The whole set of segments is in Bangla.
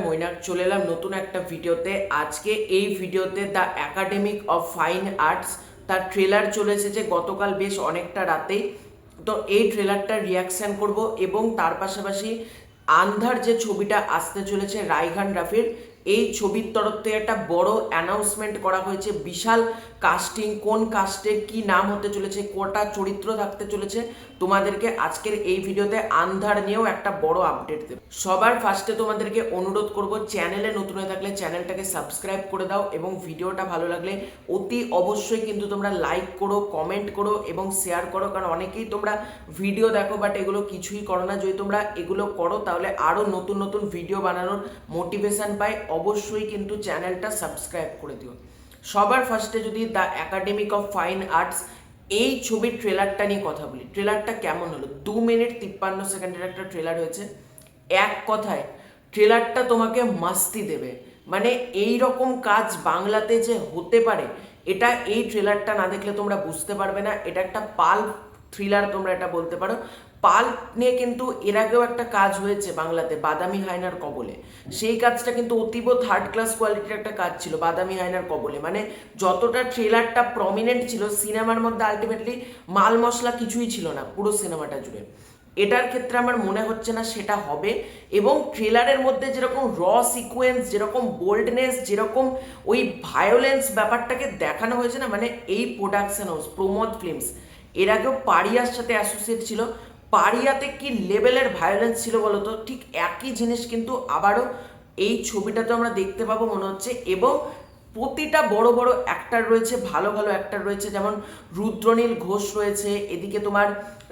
মৈনাক চলে এলাম নতুন একটা ভিডিওতে। আজকে এই ভিডিওতে the academic of fine arts তার ট্রেলার চলে এসেছে গতকাল বেশ অনেকটা রাতেই। তো এই ট্রেলারটার রিয়াকশন করব এবং তার পাশাপাশি আন্ধার যে ছবিটা আসতে চলেছে রায়হান রাফির, এই ছবির তরফ থেকে একটা বড় অ্যানাউন্সমেন্ট করা হয়েছে। বিশাল কাস্টিং, কোন কাস্টের কি নাম হতে চলেছে, কোটা চরিত্র থাকতে চলেছে, তোমাদেরকে আজকের এই ভিডিওতে আন্ধার নিয়েও একটা বড় আপডেট দেব। সবার ফার্স্টে তোমাদেরকে অনুরোধ করব, চ্যানেলে নতুন হয়ে থাকলে চ্যানেলটাকে সাবস্ক্রাইব করে দাও এবং ভিডিওটা ভালো লাগলে অতি অবশ্যই কিন্তু তোমরা লাইক করো, কমেন্ট করো এবং শেয়ার করো। কারণ অনেকেই তোমরা ভিডিও দেখো বাট এগুলো কিছুই করো না। যদি তোমরা এগুলো করো তাহলে আরও নতুন নতুন ভিডিও বানানোর মোটিভেশন পাই। অবশ্যই কিন্তু চ্যানেলটা সাবস্ক্রাইব করে দিও। সবার ফার্স্টে যদি the academic of fine arts এই ছবির ট্রেলারটা নিয়ে কথা বলি। ট্রেলারটা কেমন হলো? 2 মিনিট 53 সেকেন্ডের একটা ট্রেলার হয়েছে। এক কথায় ট্রেলারটা তোমাকে মাস্তি দেবে। মানে এই রকম কাজ বাংলাতে যে হতে পারে, এটা এই ট্রেলারটা না দেখলে তোমরা বুঝতে পারবে না। এটা একটা পাল্প থ্রিলার তোমরা এটা বলতে পারো। পাল্প নিয়ে কিন্তু এর আগেও একটা কাজ হয়েছে বাংলাতে, বাদামি হায়নার কবলে। সেই কাজটা কিন্তু অতীব থার্ড ক্লাস কোয়ালিটির একটা কাজ ছিল, বাদামি হায়নার কবলে। মানে যতটা ট্রেলারটা প্রমিনেন্ট ছিল সিনেমার মধ্যে, আলটিমেটলি মাল মশলা কিছুই ছিল না পুরো সিনেমাটা জুড়ে। এটার ক্ষেত্রে আমার মনে হচ্ছে না সেটা হবে। এবং ট্রেলারের মধ্যে যেরকম র সিকোয়েন্স, যেরকম বোল্ডনেস, যেরকম ওই ভায়োলেন্স ব্যাপারটাকে দেখানো হয়েছে না, মানে এই প্রোডাকশন হাউস প্রমোদ ফিল্মস এর আগেও পারিয়ার সাথে অ্যাসোসিয়েট ছিল। পারিয়াতে কি লেভেলের ভায়োলেন্স ছিল বলতো? ঠিক একই জিনিস কিন্তু আবারও এই ছবিটাতে আমরা দেখতে পাবো মনে হচ্ছে। এবং প্রতিটা বড় বড় অ্যাক্টার রয়েছে, ভালো ভালো অ্যাক্টার রয়েছে, যেমন রুদ্রনীল ঘোষ রয়েছে, এদিকে তোমার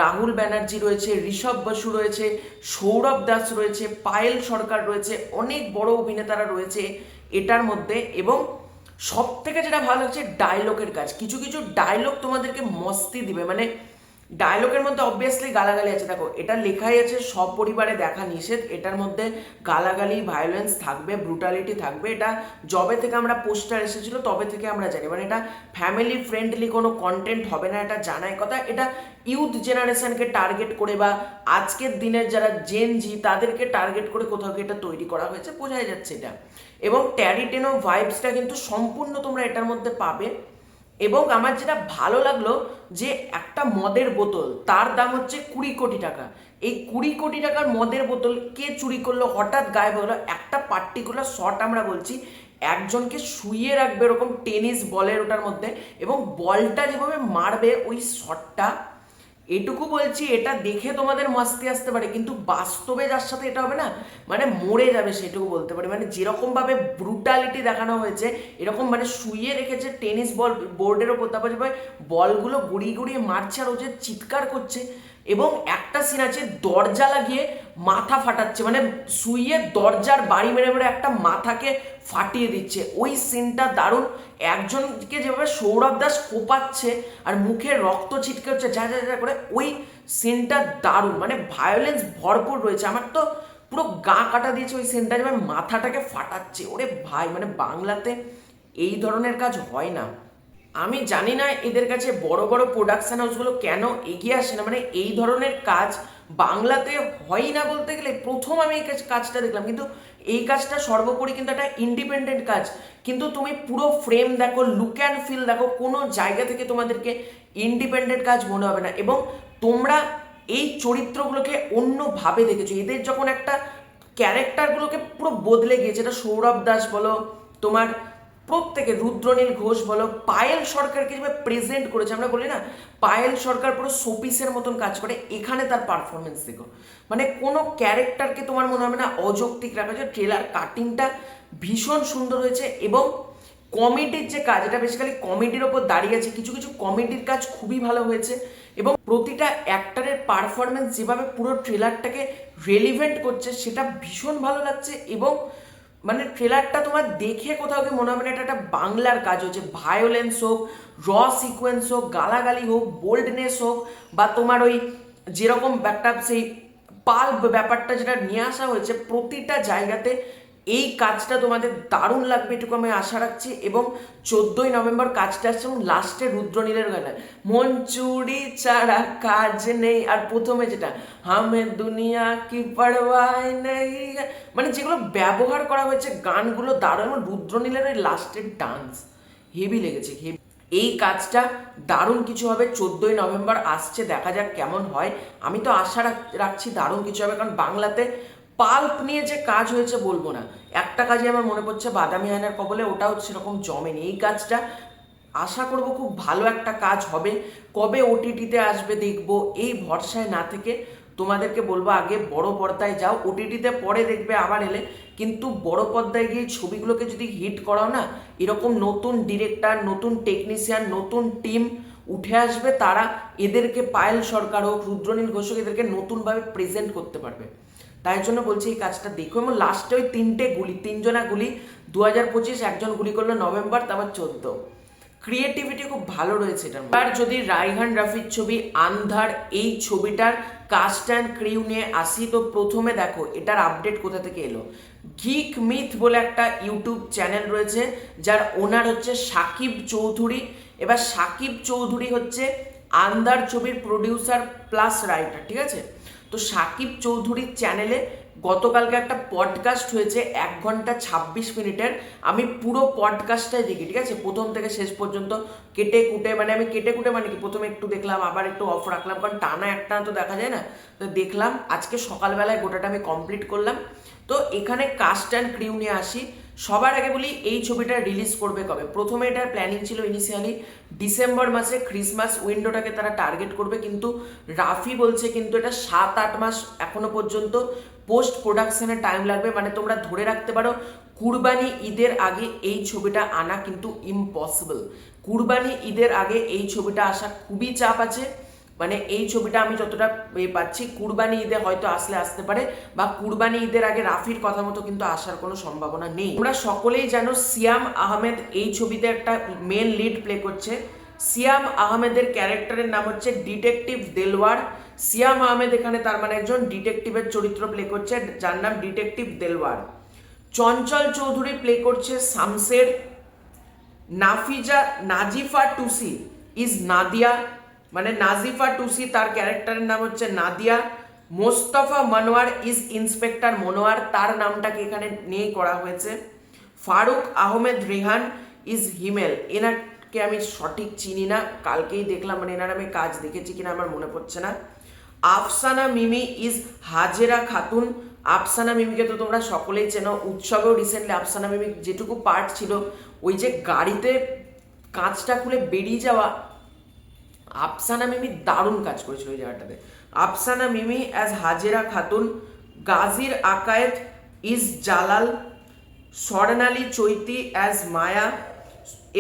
রাহুল ব্যানার্জি রয়েছে, ঋষভ বসু রয়েছে, সৌরভ দাস রয়েছে, পায়েল সরকার রয়েছে, অনেক বড় অভিনেতারা রয়েছে এটার মধ্যে। এবং সব থেকে যেটা ভালো লাগছে ডায়লগের কাজ। কিছু কিছু ডায়লগ তোমাদেরকে মস্তি দিবে। মানে ডায়লগের মধ্যে অবভিয়াসলি গালাগালি আছে। দেখো, এটা লেখাই আছে সব পরিবারে দেখা নিষেধ। এটার মধ্যে গালাগালি, ভায়োলেন্স থাকবে, ব্রুটালিটি থাকবে। এটা যবে থেকে আমরা পোস্টার এসেছিল তবে থেকে আমরা জানি। মানে এটা ফ্যামিলি ফ্রেন্ডলি কোনো কন্টেন্ট হবে না, এটা জানাই কথা। এটা ইউথ জেনারেশনকে টার্গেট করে বা আজকের দিনের যারা জেন জি তাদেরকে টার্গেট করে কোথাও এটা তৈরি করা হয়েছে, বোঝাই যাচ্ছে এটা। এবং ট্যারিটেনো ভাইবসটা কিন্তু সম্পূর্ণ তোমরা এটার মধ্যে পাবে। এবং আমার যেটা ভালো লাগলো যে একটা মদের বোতল তার দাম হচ্ছে 20 কোটি টাকা। এই 20 কোটি টাকার মদের বোতল কে চুরি করলো, হঠাৎ গায়েব হলো? একটা পার্টিকুলার শট আমরা বলছি, একজনকে শুইয়ে রাখবে এরকম টেনিস বলের ওটার মধ্যে, এবং বলটা যেভাবে মারবে ওই শটটা, এটুকু বলছি এটা দেখে তোমাদের মাস্তি আসতে পারে, কিন্তু বাস্তবে যার সাথে এটা হবে না মানে মরে যাবে, সেটুকু বলতে পারি। মানে যেরকম ভাবে ব্রুটালিটি দেখানো হয়েছে, এরকম মানে শুইয়ে রেখেছে টেনিস বল বোর্ডের ওপর, তারপর বলগুলো গুড়িয়ে গুড়িয়ে মারছে আর ও যে চিৎকার করছে। এবং একটা সিন আছে দরজা লাগিয়ে মাথা ফাটাচ্ছে, মানে শুইয়ে দরজার বাড়ি মেরে মেরে একটা মাথাকে ফাটিয়ে দিচ্ছে। ওই সিনটা দারুণ। একজনকে যেভাবে সৌরভ দাস কোপাচ্ছে আর মুখে রক্ত ছিটকে হচ্ছে যা যা যা করে, ওই সিনটা দারুণ। মানে ভায়োলেন্স ভরপুর রয়েছে। আমার তো পুরো গা কাটা দিয়েছে ওই সিনটা, যেভাবে মাথাটাকে ফাটাচ্ছে। ওরে ভাই, মানে বাংলাতে এই ধরনের কাজ হয় না। আমি জানি না এদের কাছে বড় বড় প্রোডাকশন হাউসগুলো কেন এগিয়ে আসে না। মানে এই ধরনের কাজ বাংলাতে হয় না বলতে গেলে প্রথম আমি এই কাজটা দেখলাম। কিন্তু এই কাজটা সর্বোপরি কিন্তু একটা ইন্ডিপেন্ডেন্ট কাজ। কিন্তু তুমি পুরো ফ্রেম দেখো, লুক অ্যান্ড ফিল দেখো, কোনো জায়গা থেকে তোমাদেরকে ইন্ডিপেন্ডেন্ট কাজ মনে হবে না। এবং তোমরা এই চরিত্রগুলোকে অন্যভাবে দেখেছো। এদের যখন একটা ক্যারেক্টারগুলোকে পুরো বদলে গিয়েছে, এটা সৌরভ দাস বলো, তোমার প্রত্যেকে, রুদ্রনীল ঘোষ বলো, পায়েল সরকারকে যেভাবে প্রেজেন্ট করেছে, আমরা বলি না পায়েল সরকার পুরো শোপিসের মতন কাজ করে, এখানে তার পারফরমেন্স দেখো। মানে কোনো ক্যারেক্টারকে তোমার মনে হবে না অযৌক্তিক রাখা হয়েছে। ট্রেলার কাটিংটা ভীষণ সুন্দর হয়েছে। এবং কমেডির যে কাজ, এটা বেসিক্যালি কমেডির ওপর দাঁড়িয়ে আছে। কিছু কিছু কমেডির কাজ খুবই ভালো হয়েছে। এবং প্রতিটা অ্যাক্টারের পারফরমেন্স যেভাবে পুরো ট্রেলারটাকে রেলিভেন্ট করছে সেটা ভীষণ ভালো লাগছে। এবং মানে ট্রেলারটা তোমার দেখে কোথাও গিয়ে মনে হবে না এটা একটা বাংলার কাজ হচ্ছে। ভায়োলেন্স হোক, র সিকোয়েন্স হোক, গালাগালি হোক, বোল্ডনেস হোক, বা তোমার ওই যেরকম একটা সেই পাল্প ব্যাপারটা যেটা নিয়ে আসা হয়েছে, প্রতিটা জায়গাতে এই কাজটা তোমাদের দারুণ লাগবে এটুকু আমি আশা রাখছি। এবং 14ই নভেম্বর কাজটা আসছে এবং লাস্টে রুদ্রনীলের গানে মন চুরি ছাড়া কাজ নেই, আর প্রথমে যেটা হামে দুনিয়া কি পরওয়ায় নেই, মানে যেগুলো ব্যবহার করা হয়েছে গানগুলো দারুণ। এবং রুদ্রনীলের ওই লাস্টের ডান্স হেভি লেগেছে, হেভি। এই কাজটা দারুণ কিছু হবে, 14ই নভেম্বর আসছে, দেখা যাক কেমন হয়। আমি তো আশা রাখছি দারুণ কিছু হবে, কারণ বাংলাতে পাল্প নিয়ে যে কাজ হয়েছে বলবো না। একটা কাজে আমার মনে পড়ছে বাদামি আয়নার কবলে, ওটাও সেরকম জমেনি। এই কাজটা আশা করব খুব ভালো একটা কাজ হবে। কবে ওটিটিতে আসবে দেখবো, এই ভরসায় না থেকে তোমাদেরকে বলবো আগে বড় পর্দায় যাও, ওটিটিতে পরে দেখবে আবার এলে, কিন্তু বড় পর্দায় গিয়ে ছবিগুলোকে যদি হিট করাও না, এরকম নতুন ডিরেক্টর, নতুন টেকনিশিয়ান, নতুন টিম উঠে আসবে, তারা এদেরকে পায়েল সরকার হোক, রুদ্রনীল ঘোষ হোক, এদেরকে নতুনভাবে প্রেজেন্ট করতে পারবে। তাই জন্য বলছি এই কাজটা দেখো। এবং লাস্টে ওই তিনজনা গুলি 2025, একজন গুলি করলো নভেম্বর, তারপর 14। ক্রিয়েটিভিটি খুব ভালো রয়েছে এটার। আর যদি রায়হান রাফির ছবি আন্ধার, এই ছবিটার কাস্ট অ্যান্ড ক্রিউ নিয়ে আসি, তো প্রথমে দেখো এটার আপডেট কোথা থেকে এলো। গিক মিথ বলে একটা ইউটিউব চ্যানেল রয়েছে, যার ওনার হচ্ছে সাকিব চৌধুরী। এবার সাকিব চৌধুরী হচ্ছে আন্ধার ছবির প্রডিউসার প্লাস রাইটার, ঠিক আছে। তো সাকিব চৌধুরীর চ্যানেলে গতকালকে একটা পডকাস্ট হয়েছে 1 ঘন্টা 26 মিনিটের। আমি পুরো পডকাস্টটাই দেখি, ঠিক আছে, প্রথম থেকে শেষ পর্যন্ত কেটে কুটে, মানে আমি কেটে কুটে মানে কি, প্রথমে একটু দেখলাম আবার একটু অফ রাখলাম, কারণ টানা একটা তো দেখা যায় না। তো দেখলাম, আজকে সকালবেলায় গোটাটা আমি কমপ্লিট করলাম। তো এখানে কাস্ট অ্যান্ড ক্রিউ নিয়ে আসি। সবার আগে বলি এই ছবিটা রিলিজ করবে কবে। প্রথমে এটার প্ল্যানিং ছিল ইনিশিয়ালি ডিসেম্বর মাসে, ক্রিসমাস উইন্ডোটাকে তারা টার্গেট করবে, কিন্তু রাফি বলছে কিন্তু এটা 7-8 মাস এখনো পর্যন্ত পোস্ট প্রোডাকশনের টাইম লাগবে। মানে তোমরা ধরে রাখতে পারো কুরবানি ঈদের আগে এই ছবিটা আনা কিন্তু ইম্পসিবল। কুরবানি ঈদের আগে এই ছবিটা আসা খুবই চাপ আছে। মানে এই ছবিটা আমি যতটা পাচ্ছি কুরবানি ঈদে হয়তো আসতে পারে, বা কুরবানি ঈদের আগে রাফির কথা মতো কিন্তু আসার কোনো সম্ভাবনা নেই। তোমরা সকলেই জানো সিয়াম আহমেদ এই ছবিতে একটা মেন লিড প্লে করছে। সিয়াম আহমেদের ক্যারেক্টারের নাম হচ্ছে ডিটেকটিভ দেলওয়ার। সিয়াম আহমেদ এখানে তার মানে একজন ডিটেকটিভের চরিত্র প্লে করছে, যার নাম ডিটেকটিভ দেলওয়ার। চঞ্চল চৌধুরী প্লে করছে শামসের। নাজিফা টুসি ইজ নাদিয়া, মানে নাজিফা টুসি তার ক্যারেক্টারের নাম হচ্ছে নাদিয়া। মোস্তফা মনোয়ার ইজ ইন্সপেক্টর মনোয়ার, তার নামটাকে এখানে নিয়ে করা হয়েছে। ফারুক আহমেদ রেহান ইজ হিমেল, এনাকে আমি সঠিক চিনি না, কালকেই দেখলাম, মানে এনার আমি কাজ দেখেছি কিনা আমার মনে পড়ছে না। আফসানা মিমি ইজ হাজেরা খাতুন। আফসানা মিমিকে তো তোমরা সকলেই চেনো, উৎসবেও রিসেন্টলি আফসানা মিমি যেটুকু পার্ট ছিল, ওই যে গাড়িতে কাঁচটা খুলে বেরিয়ে যাওয়া, আফসানা মিমি দারুণ কাজ করেছিল ওই জায়গাটাতে। আফসানা মিমি অ্যাজ হাজেরা খাতুন। গাজীর আকায়েত ইজ জালাল। স্বর্ণালী চৈতি অ্যাজ মায়া।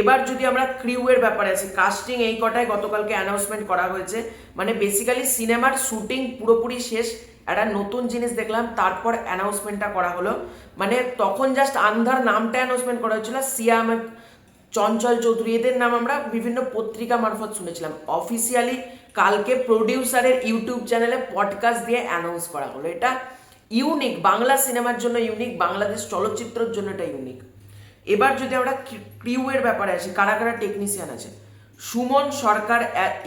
এবার যদি আমরা ক্রিউয়ের ব্যাপারে আছি, কাস্টিং এই কটায় গতকালকে অ্যানাউন্সমেন্ট করা হয়েছে। মানে বেসিক্যালি সিনেমার শুটিং পুরোপুরি শেষ, একটা নতুন জিনিস দেখলাম, তারপর অ্যানাউন্সমেন্টটা করা হলো। মানে তখন জাস্ট আন্ধার নামটা অ্যানাউন্সমেন্ট করা হয়েছিল, সিয়াম, চঞ্চল চৌধুরী, এদের নাম আমরা বিভিন্ন পত্রিকা মারফত শুনেছিলাম। অফিসিয়ালি কালকে প্রডিউসারের ইউটিউব চ্যানেলে পডকাস্ট দিয়ে অ্যানাউন্স করা হলো। এটা ইউনিক, বাংলা সিনেমার জন্য ইউনিক, বাংলাদেশ চলচ্চিত্রের জন্য এটা ইউনিক। এবার যদি আমরা ক্রিউয়ের ব্যাপারে আসি, কারা কারা টেকনিশিয়ান আছে। সুমন সরকার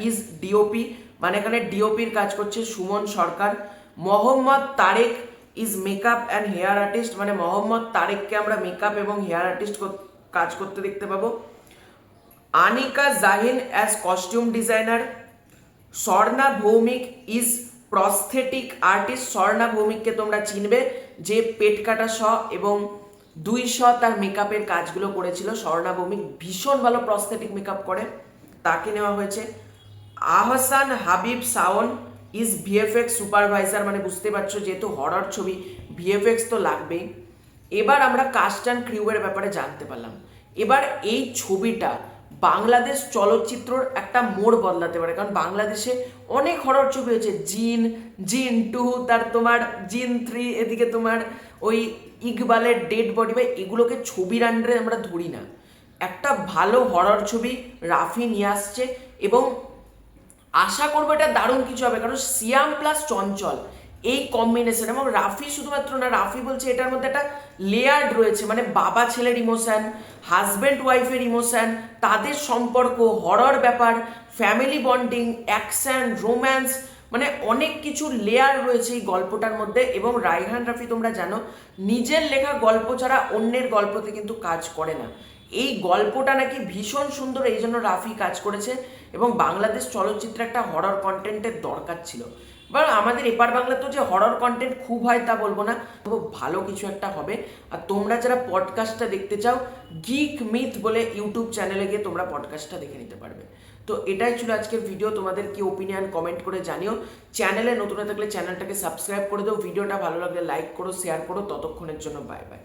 ইজ ডিওপি, মানে এখানে ডিওপির কাজ করছে Suman Sarkar. Mohammad Tarek is makeup and hair artist, মানে মোহাম্মদ তারেককে আমরা মেকআপ এবং হেয়ার আর্টিস্ট কাজ করতে দেখতে পাবো। Anika Jahin as costume designer. Swarna Bhowmik is prosthetic artist. Swarna ভৌমিককে তোমরা চিনবে, যে পেট কাটা শ এবং 200 তার মেকআপের কাজগুলো করেছিল। স্বর্ণা ভৌমিক ভীষণ ভালো প্রস্থেটিক মেকআপ করে, তাকে নেওয়া হয়েছে। Ahsan Habib Shaon is VFX supervisor, মানে বুঝতে পারছো যেহেতু হরর ছবি ভিএফএক্স তো লাগবেই। এবার আমরা কাস্ট অ্যান্ড ক্রিউয়ের ব্যাপারে জানতে পারলাম। এবার এই ছবিটা বাংলাদেশ চলচ্চিত্রর একটা মোড় বদলাতে পারে, কারণ বাংলাদেশে অনেক হরর ছবি হয়েছে, জিন 2, তার তোমার জিন 3, এদিকে তোমার ওই ইকবালের ডেড বডি, বা এগুলোকে ছবির আন্ডারে আমরা ধরি না। একটা ভালো হরর ছবি রাফি নিয়ে আসছে, এবং আশা করবো এটা দারুণ কিছু হবে, কারণ সিয়াম প্লাস চঞ্চল এই কম্বিনেশন। এবং রাফি শুধুমাত্র না, রাফি বলছে এটার মধ্যে একটা লেয়ার্ড রয়েছে, মানে বাবা ছেলের ইমোশন, হাজব্যান্ড ওয়াইফের ইমোশন, তাদের সম্পর্ক, হরর ব্যাপার, ফ্যামিলি বন্ডিং, অ্যাকশন, রোম্যান্স, মানে অনেক কিছু লেয়ার রয়েছে এই গল্পটার মধ্যে। এবং রায়হান রাফি তোমরা জানো নিজের লেখা গল্প ছাড়া অন্যের গল্পতে কিন্তু কাজ করে না। এই গল্পটা নাকি ভীষণ সুন্দর, এই জন্য রাফি কাজ করেছে। এবং বাংলাদেশ চলচ্চিত্রে একটা হরর কন্টেন্টের দরকার ছিল। বা আমাদের এপার বাংলাতেও যে হরর কন্টেন্ট খুব হয় তা বলবো না, তবে ভালো কিছু একটা হবে। আর তোমরা যারা পডকাস্টটা দেখতে চাও, গিক মিথ বলে ইউটিউব চ্যানেলে গিয়ে তোমরা পডকাস্টটা দেখে নিতে পারবে। তো এটাই ছিল আজকের ভিডিও। তোমাদের কি ওপিনিয়ন কমেন্ট করে জানিও। চ্যানেলে নতুন থাকলে চ্যানেলটাকে সাবস্ক্রাইব করে দাও। ভিডিওটা ভালো লাগলে লাইক করো, শেয়ার করো। ততক্ষণের জন্য বাই বাই।